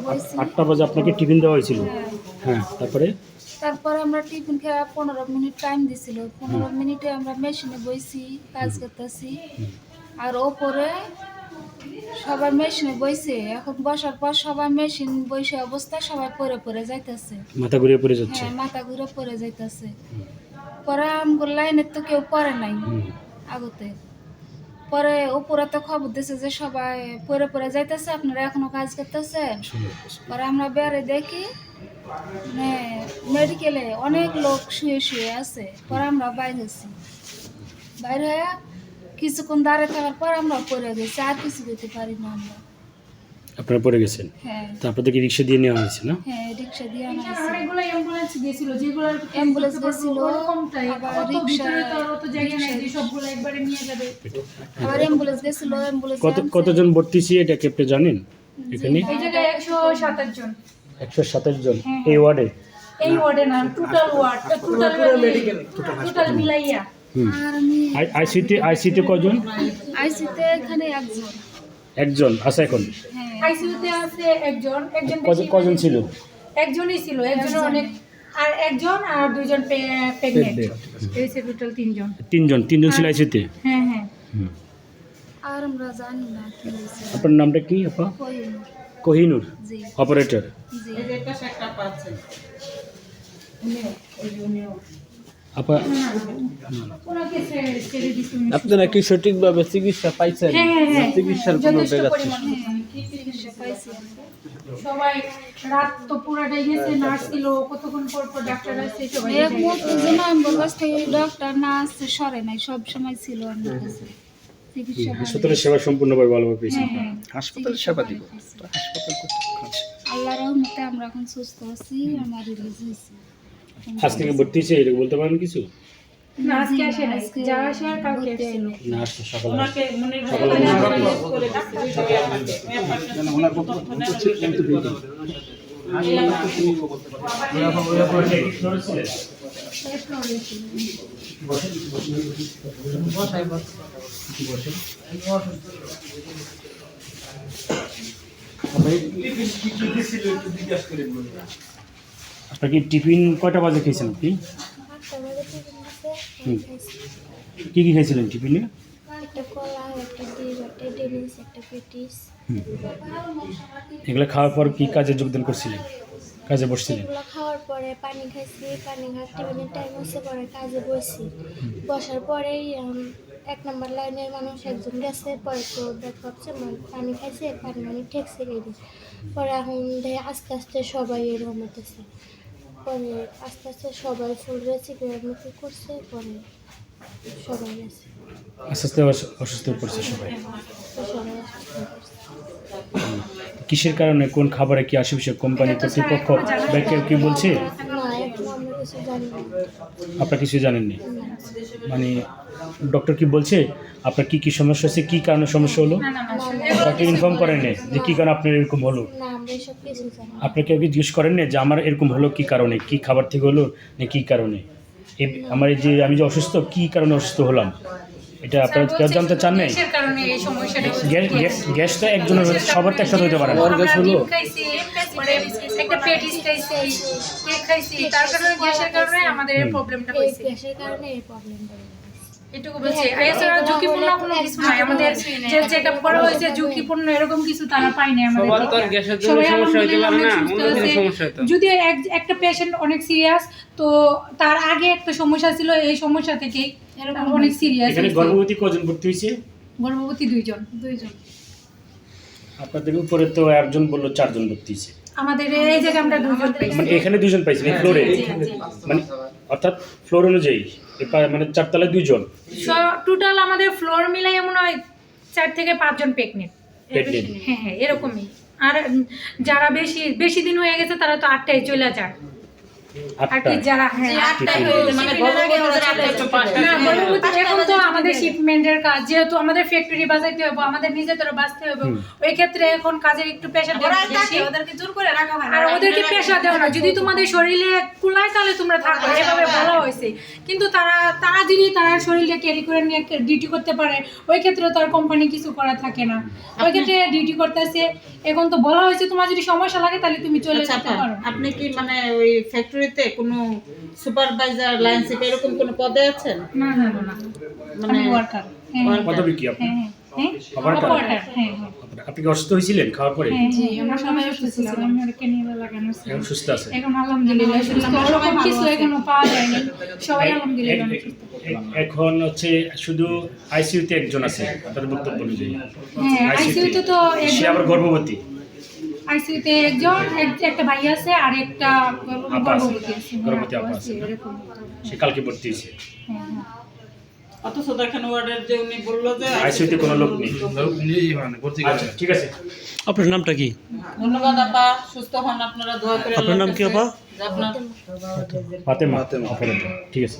বইছি। 8টা বাজে আপনাকে টিফিন দেওয়া হয়েছিল? হ্যাঁ, তারপরে আমরা টিফিন খেয়ে 15 মিনিট টাইম দিছিল। 15 মিনিটে আমরা মেশিনে বইছি, কাজ করতেছি। আর ওপরে সবাই মেশিনে বইছে। এখন বসার পর সবাই মেশিন বইসে অবস্থায় সবাই পড়ে পড়ে যাইতেছে। মাথা ঘুরিয়ে পড়ে যাচ্ছে? হ্যাঁ, মাথা ঘুরে পড়ে যাইতেছে। পরে আমগুলো লাইনের তো কেউ পড়ে নাই আগতে। পরে উপরে তো খবর দিছে যে সবাই পড়ে পড়ে যাইতেছে, আপনারা এখনো কাজ করতেছেন। পরে আমরা বেড়ে দেখি মেডিকেলে অনেক লোক শুয়ে শুয়ে আছে। পরে আমরা বাইরে হয়েছি, বাইরে হয়ে কিছুক্ষণ দাঁড়িয়ে থাকার পর আমরা পড়ে গেছি, আর কিছু করতে পারি না আমরা। আপনারা পড়ে গেছেন? হ্যাঁ তো আপনাদেরকে রিক্সা দিয়ে নেওয়া হয়েছে না? হ্যাঁ, রিক্সা দিয়ে আনা হয়েছে। অনেকগুলো অ্যাম্বুলেন্স গেছিল, যেগুলো অ্যাম্বুলেন্স গেছিল, ওরকমটাই আবার অত রিক্সা ভিতরে তো আর অত জায়গা নাই যে সবগুলো একবারে নিয়ে যাবে। আবার অ্যাম্বুলেন্স গেছিল, অ্যাম্বুলেন্স কতজন ভর্তি ছিল এটা কি আপনি জানেন? এখানে এই জায়গায় 127 জন 127 জন হ্যাঁ, এই ওয়ার্ডে? এই ওয়ার্ডে না, টোটাল ওয়ার্ড, টোটাল মিলাইয়া। আর আমি আইসিতে কজন? আইসিতে এখানে একজন আছে এখন? হ্যাঁ, আইসিইউতে আছে একজন কজন ছিল? একজনই ছিল, একজন অনেক, আর একজন আর দুইজন প্রেগন্যান্ট, এই টোটাল তিনজন ছিল আইসিতে? হ্যাঁ হ্যাঁ। আর আমরা জানি না কি হয়েছে। আপনার নামটা কি আপা? কোহিনূর। কোহিনূর, জি অপারেটর। জি। আপা ওনাকে ছেড়ে দিছি। আপনারা কি সঠিকভাবে চিকিৎসা পাইছেন? হ্যাঁ হ্যাঁ হ্যাঁ, চিকিৎসার কোনো যথেষ্ট ব্যাঘাত পরিমাণ। চিকিৎসা পাইছি আমরা। সবাই রাত তো পুরাটাই গেছে, নার্স ছিল, কতক্ষণ পর পর ডাক্তার আসছে, সবাই এক মুহূর্তে যেন আমার কাছ থেকে ডক্টর না আসছে সরে নাই, সব সময় ছিল আমার কাছে। চিকিৎসা ভালো। হাসপাতালের সেবা সম্পূর্ণভাবে ভালোভাবে পেয়েছেন? হ্যাঁ হ্যাঁ। হাসপাতালে সেবা দিব। আল্লাহর রহমতে আমরা এখন সুস্থ আছি, আমার রিলিজ হয়েছে। আজ থেকে ভর্তি হয়েছে এটা বলতে পারেন কিছু? না, আজকে আসে না, যা আসে আর কালকে আসছিল। না, আজকে সকালে আপনার কি টিফিন কয়টা বাজে খেয়েছেন আপনি? কি কি খাইছিলেন টিফিনে? একটা কলা, একটা ডিম, একটা ডেনিস, একটা পেটিস। এগুলো খাওয়ার পর কি কাজে যোগদান করছিলেন, কাজে বসছিলেন? এগুলো খাওয়ার পরে পানি খাইছি, পানি খাওয়ার টিফিনের টাইম হচ্ছে, পরে কাজে বসি। বসার পরেই 1 নম্বর লাইনের মানুষ একজন গেছে, পরে তো দেখা হচ্ছে পানি খাইছে, পানি ঠেকছে গেছে। পরে এখন দেখে আস্তে আস্তে সবাই এরকম হতেছে। পরে আস্তে আস্তে সবাই ফুল রয়েছে, মুখে করছে, পরে সবাই গেছে। আস্তে আস্তে অসুস্থ হয়ে পড়ছে সবাই। সবাই অসুস্থ হয়ে পড়ছে। কিসের কারণে, কোন খাবারে কি আশেপাশে কোম্পানি কর্তৃপক্ষ ব্যাংকের কি বলছে? না, এখন আমরা কিছু জানি না। আপনারা কিছু জানেননি? মানে ডক্টর কি বলছে আপনার কি কি সমস্যা হচ্ছে, কি কারণে সমস্যা হলো? ডক্টর ইনফর্ম করেন না যে কী কারণে আপনার এরকম হলো? না, আমরা এসব কিছু জানি না। আপনাকে কি জিজ্ঞেস করেন না যে আমার এরকম হলো কী কারণে, কি খাবার থেকে হলো না কী কারণে, আমার এই যে আমি যে অসুস্থ কী কারণে অসুস্থ হলাম, এটা আপনারা কেউ জানতে চান নাই? কিসের কারণে এই সমস্যাটা হচ্ছে? গ্যাস তো একজনের হচ্ছে, সবার তো একসাথে হতে পারে না। আমরা ডিম খাইছি, পরে একটা পেটিস খাইছি, কেক খাইছি, তার কারণে গ্যাসের কারণে আমাদের এই প্রবলেমটা এই হয়েছে। গ্যাসের কারণে এই প্রবলেমটা হয়েছে। এটুকু বলছি, এছাড়া ঝুঁকিপূর্ণ কোনো কিছু নাই। আমাদের যে চেকআপ করা হয়েছে ঝুঁকিপূর্ণ এরকম কিছু তারা পায়নি আমাদের সবার তো আর থেকে। গ্যাসের জন্য সবাই সমস্যা হতে পারে না, আলহামদুলিল্লাহ অন্য কিছু সুস্থ সমস্যা আছে। হতো। যদি একটা পেশেন্ট অনেক সিরিয়াস, তো তার আগে একটা সমস্যা ছিল, এই সমস্যা থেকে এরকম অনেক সিরিয়াস। এখানে গর্ভবতী কজন ভর্তি হয়েছে? গর্ভবতী দুইজন। আপনাদের উপরে তো একজন বললো 4 জন ভর্তি হয়েছে। আমাদের এই জায়গায় আমরা দুজন পেয়েছি। মানে এখানে 2 জন পাইছেন এই ফ্লোরে, মানে অর্থাৎ ফ্লোর অনুযায়ী মানে 4 তলায় 2 জন। টোটাল আমাদের ফ্লোর মিলাই মনে হয় 4 থেকে 5 জন প্রেগনেন্ট। Pregnant। হ্যাঁ হ্যাঁ, এরকমই। আর যারা বেশি দিন হয়ে গেছে তারা তো 8টায় চলে যায়। আর কি 8টা যারা হ্যাঁ 8টায় মানে এখন তো আমাদের শিপমেন্টের কাজ, যেহেতু আমাদের ফ্যাক্টরি বাজাইতে হবে, আমাদের নিজেদেরও বাঁচতে হবে, ওই ক্ষেত্রে এখন কাজের একটু প্রেশার দেওয়া বেশি। ওদেরকে জোর করে রাখা হয় না। আর ওদেরকে প্রেশার দেওয়া না, যদি তোমাদের শরীরে কুলায় তাহলে তোমরা থাকো, এভাবে বলা হয়েছে। কিন্তু তারা যদি তারা শরীরটা ক্যারি করে নিয়ে ডিউটি করতে পারে, ওই ক্ষেত্রে তো আর কোম্পানি কিছু করা থাকে না, ওই ক্ষেত্রে ডিউটি করতেছে। এখন তো বলা হয়েছে তোমার যদি সমস্যা লাগে তাহলে তুমি চলে আচ্ছা যেতে আপা, পারো। আপনি কি মানে ওই ফ্যাক্টরিতে কোনো সুপারভাইজার লাইন শিপ এরকম কোনো পদে আছেন? না না না, মানে আমি ওয়ার্কার। হ্যাঁ পদবী কি আপনার? হ্যাঁ হ্যাঁ Operator? অপারেটর। হ্যাঁ হ্যাঁ আপনি কি অসুস্থ হয়েছিলেন খাওয়ার পরে? হ্যাঁ জি, আমরা সবাই অসুস্থ ছিলাম, আমি ওকে নিয়ে লাগানো ছিল। এখন সুস্থ আছে? এখন আলহামদুলিল্লাহ সুস্থ, ওরকম কিছু এখনো পাওয়া যায়নি, সবাই আলহামদুলিল্লাহ অনেক সুস্থ। এখন হচ্ছে শুধু আইসিইউতে একজন আছে তার বক্তব্য অনুযায়ী। হ্যাঁ আইসিইউতে তো সে আবার গর্ভবতী। আইসিইউতে একজন একটা ভাই আছে আর একটা আপা আছে। গর্ভবতী আছে। গর্ভবতী আপা আছে। এরকম। সে কালকে ভর্তি হয়েছে। হ্যাঁ হ্যাঁ অথচ দেখেন ওয়ার্ডের যে উনি বললো যে আইসিইউতে কোনো লোক নেই। আচ্ছা ঠিক আছে। আপনার নামটা কি? ধন্যবাদ আপা, সুস্থ হন আপনারা, দোয়া করে। আপনার নাম কি আপা? যে আপনার ফাতেমা অপরাধ। ঠিক আছে।